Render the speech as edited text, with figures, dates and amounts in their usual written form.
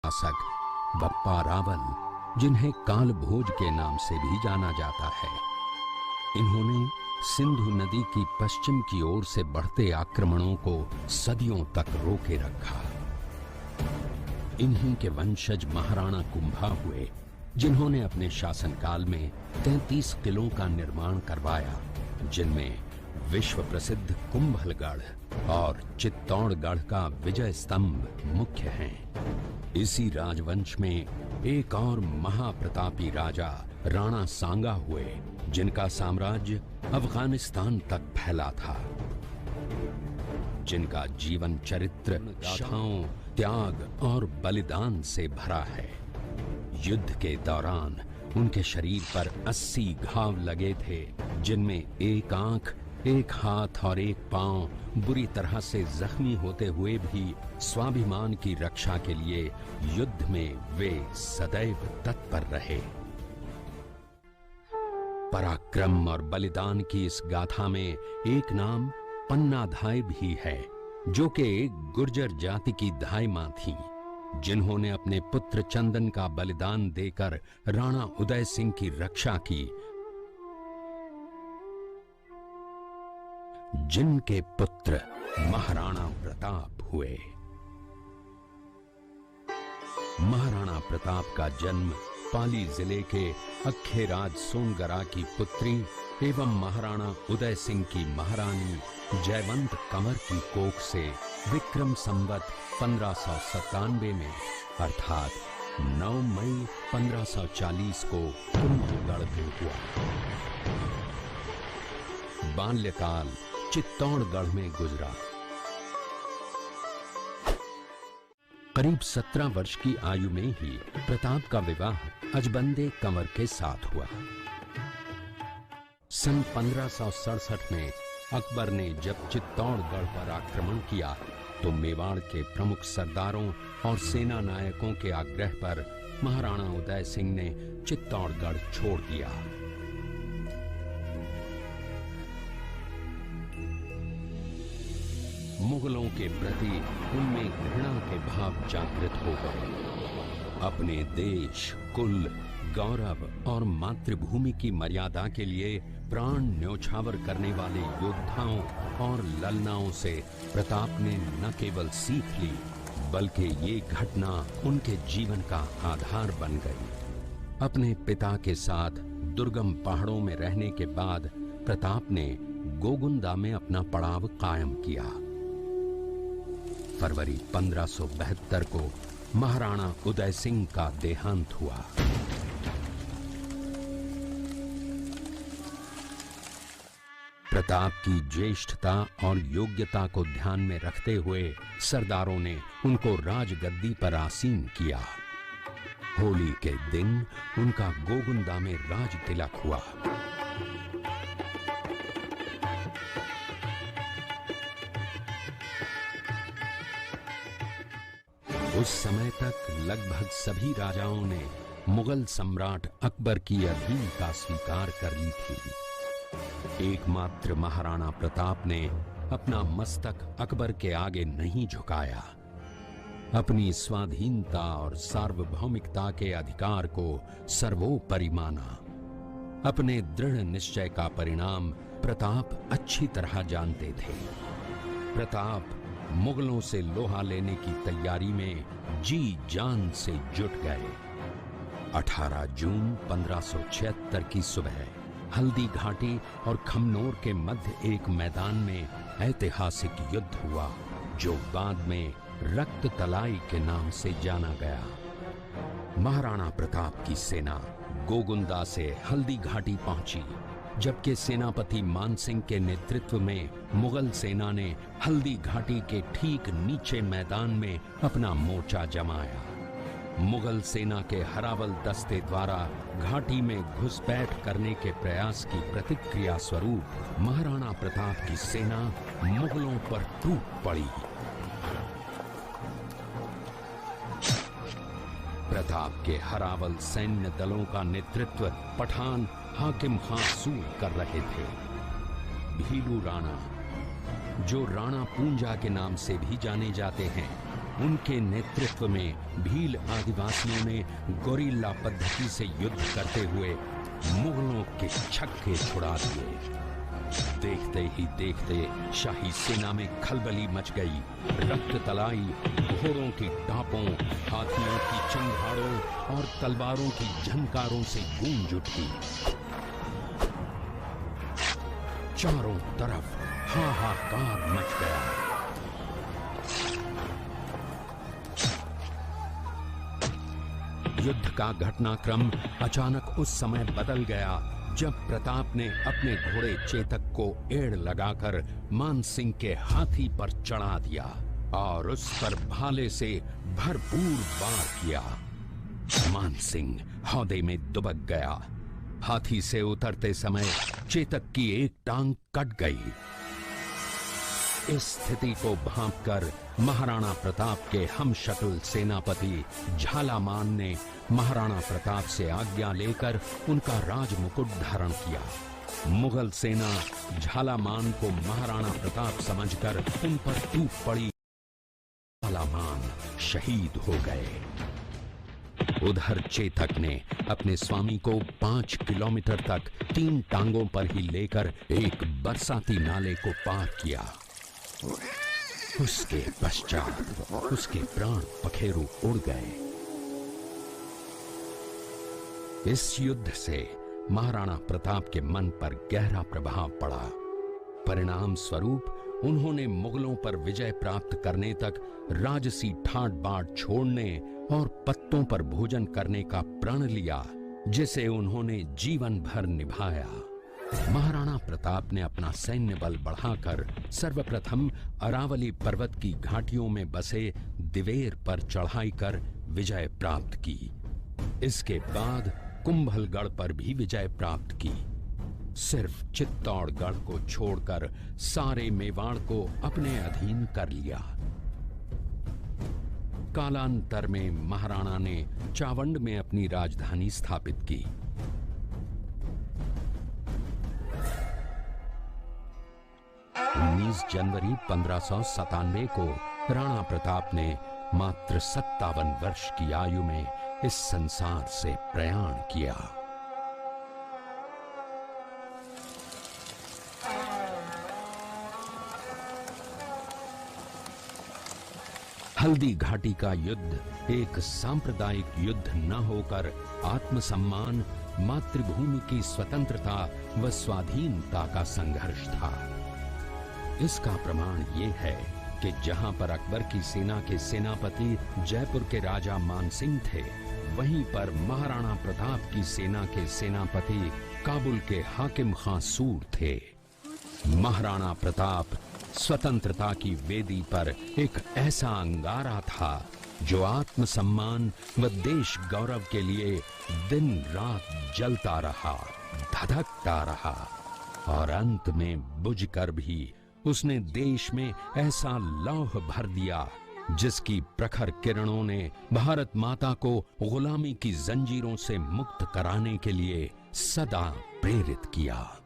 शासक बप्पा रावल, जिन्हें काल भोज के नाम से भी जाना जाता है। इन्होंने सिंधु नदी की पश्चिम की ओर से बढ़ते आक्रमणों को सदियों तक रोके रखा। इन्हीं के वंशज महाराणा कुंभा हुए, जिन्होंने अपने शासनकाल में 33 किलों का निर्माण करवाया, जिनमें विश्व प्रसिद्ध कुंभलगढ़ और चित्तौड़गढ़ का विजय स्तंभ मुख्य हैं। इसी राजवंश में एक और महाप्रतापी राजा राणा सांगा हुए, जिनका साम्राज्य अफगानिस्तान तक फैला था, जिनका जीवन चरित्र गाथाओं, त्याग और बलिदान से भरा है। युद्ध के दौरान उनके शरीर पर 80 घाव लगे थे, जिनमें एक आंख, एक हाथ और एक पांव बुरी तरह से जख्मी होते हुए भी स्वाभिमान की रक्षा के लिए युद्ध में वे सदैव तत्पर रहे। पराक्रम और बलिदान की इस गाथा में एक नाम पन्नाधाय भी है, जो कि एक गुर्जर जाति की धाय मां थी, जिन्होंने अपने पुत्र चंदन का बलिदान देकर राणा उदय सिंह की रक्षा की, जिनके पुत्र महाराणा प्रताप हुए। महाराणा प्रताप का जन्म पाली जिले के अखेराज सोनगरा की पुत्री एवं महाराणा उदय सिंह की महारानी जयवंत कंवर की कोख से विक्रम संवत 1597 में अर्थात 9 मई 1540 को कुंभलगढ़ में हुआ। बाल्यकाल चित्तौड़गढ़ में गुजरा। करीब 17 वर्ष की आयु में ही प्रताप का विवाह अजबंदे कंवर के साथ हुआ। सन 1567 में अकबर ने जब चित्तौड़गढ़ पर आक्रमण किया, तो मेवाड़ के प्रमुख सरदारों और सेना नायकों के आग्रह पर महाराणा उदय सिंह ने चित्तौड़गढ़ छोड़ दिया। मुगलों के प्रति उनमें घृणा के भाव जागृत हो गए। अपने देश, कुल, गौरव और मातृभूमि की मर्यादा के लिए प्राण न्योछावर करने वाले योद्धाओं और ललनाओं से प्रताप ने न केवल सीख ली, बल्कि ये घटना उनके जीवन का आधार बन गई। अपने पिता के साथ दुर्गम पहाड़ों में रहने के बाद प्रताप ने गोगुंदा में अपना पड़ाव कायम किया। फरवरी 1572 को महाराणा उदय सिंह का देहांत हुआ। प्रताप की ज्येष्ठता और योग्यता को ध्यान में रखते हुए सरदारों ने उनको राजगद्दी पर आसीन किया। होली के दिन उनका गोगुंदा में राज तिलक हुआ। उस समय तक लगभग सभी राजाओं ने मुगल सम्राट अकबर की अधीनता स्वीकार कर ली थी। एकमात्र महाराणा प्रताप ने अपना मस्तक अकबर के आगे नहीं झुकाया। अपनी स्वाधीनता और सार्वभौमिकता के अधिकार को सर्वोपरि माना। अपने दृढ़ निश्चय का परिणाम प्रताप अच्छी तरह जानते थे। प्रताप मुगलों से लोहा लेने की तैयारी में जी जान से जुट गए। 18 जून 1576 की सुबह हल्दी घाटी और खमनोर के मध्य एक मैदान में ऐतिहासिक युद्ध हुआ, जो बाद में रक्त तलाई के नाम से जाना गया। महाराणा प्रताप की सेना गोगुंदा से हल्दी घाटी पहुंची, जबकि सेनापति मानसिंह के नेतृत्व में मुगल सेना ने हल्दी घाटी के ठीक नीचे मैदान में अपना मोर्चा जमाया। मुगल सेना के हरावल दस्ते द्वारा घाटी में घुसपैठ करने के प्रयास की प्रतिक्रिया स्वरूप महाराणा प्रताप की सेना मुगलों पर टूट पड़ी। प्रताप के हरावल सैन्य दलों का नेतृत्व पठान हाकिम खां सूर कर रहे थे। भीलू राणा, जो राणा पूंजा के नाम से भी जाने जाते हैं, उनके नेतृत्व में भील आदिवासियों ने गोरिल्ला पद्धति से युद्ध करते हुए मुगलों के छक्के छुड़ा दिए। देखते ही देखते शाही सेना में खलबली मच गई। रक्त तलाई घोड़ों की टापों, हाथियों की चंगारों और तलवारों की झनकारों से गूंज उठी। चारों तरफ हाहाकार मच गया। युद्ध का घटनाक्रम अचानक उस समय बदल गया जब प्रताप ने अपने घोड़े चेतक को एड़ लगाकर मानसिंह के हाथी पर चढ़ा दिया और उस पर भाले से भरपूर वार किया। मानसिंह हौदे में दुबक गया। हाथी से उतरते समय चेतक की एक टांग कट गई। इस स्थिति को भांपकर महाराणा प्रताप के हमशक्ल सेनापति झालामान ने महाराणा प्रताप से आज्ञा लेकर उनका राजमुकुट धारण किया। मुगल सेना झालामान को महाराणा प्रताप समझकर उन पर टूट पड़ी। झालामान शहीद हो गए। उधर चेतक ने अपने स्वामी को 5 किलोमीटर तक 3 टांगों पर ही लेकर एक बरसाती नाले को पार किया। उसके पश्चात उसके प्राण पखेरु उड़ गए। इस युद्ध से महाराणा प्रताप के मन पर गहरा प्रभाव पड़ा। परिणाम स्वरूप उन्होंने मुगलों पर विजय प्राप्त करने तक राजसी ठाट बाट छोड़ने और पत्तों पर भोजन करने का प्रण लिया, जिसे उन्होंने जीवन भर निभाया। महाराणा प्रताप ने अपना सैन्य बल बढ़ाकर सर्वप्रथम अरावली पर्वत की घाटियों में बसे दिवेर पर चढ़ाई कर विजय प्राप्त की। इसके बाद कुंभलगढ़ पर भी विजय प्राप्त की। सिर्फ चित्तौड़गढ़ को छोड़कर सारे मेवाड़ को अपने अधीन कर लिया। कालांतर में महाराणा ने चावंड में अपनी राजधानी स्थापित की। 19 जनवरी 1597 को राणा प्रताप ने मात्र 57 वर्ष की आयु में इस संसार से प्रयाण किया। हल्दी घाटी का युद्ध एक सांप्रदायिक युद्ध न होकर आत्मसम्मान, मातृभूमि की स्वतंत्रता व स्वाधीनता का संघर्ष था। इसका प्रमाण ये है कि जहां पर अकबर की सेना के सेनापति जयपुर के राजा मानसिंह थे, वहीं पर महाराणा प्रताप की सेना के सेनापति काबुल के हाकिम खां सूर थे। महाराणा प्रताप स्वतंत्रता की वेदी पर एक ऐसा अंगारा था जो आत्मसम्मान व देश गौरव के लिए दिन रात जलता रहा, धधकता रहा और अंत में बुझकर भी उसने देश में ऐसा लौह भर दिया जिसकी प्रखर किरणों ने भारत माता को गुलामी की जंजीरों से मुक्त कराने के लिए सदा प्रेरित किया।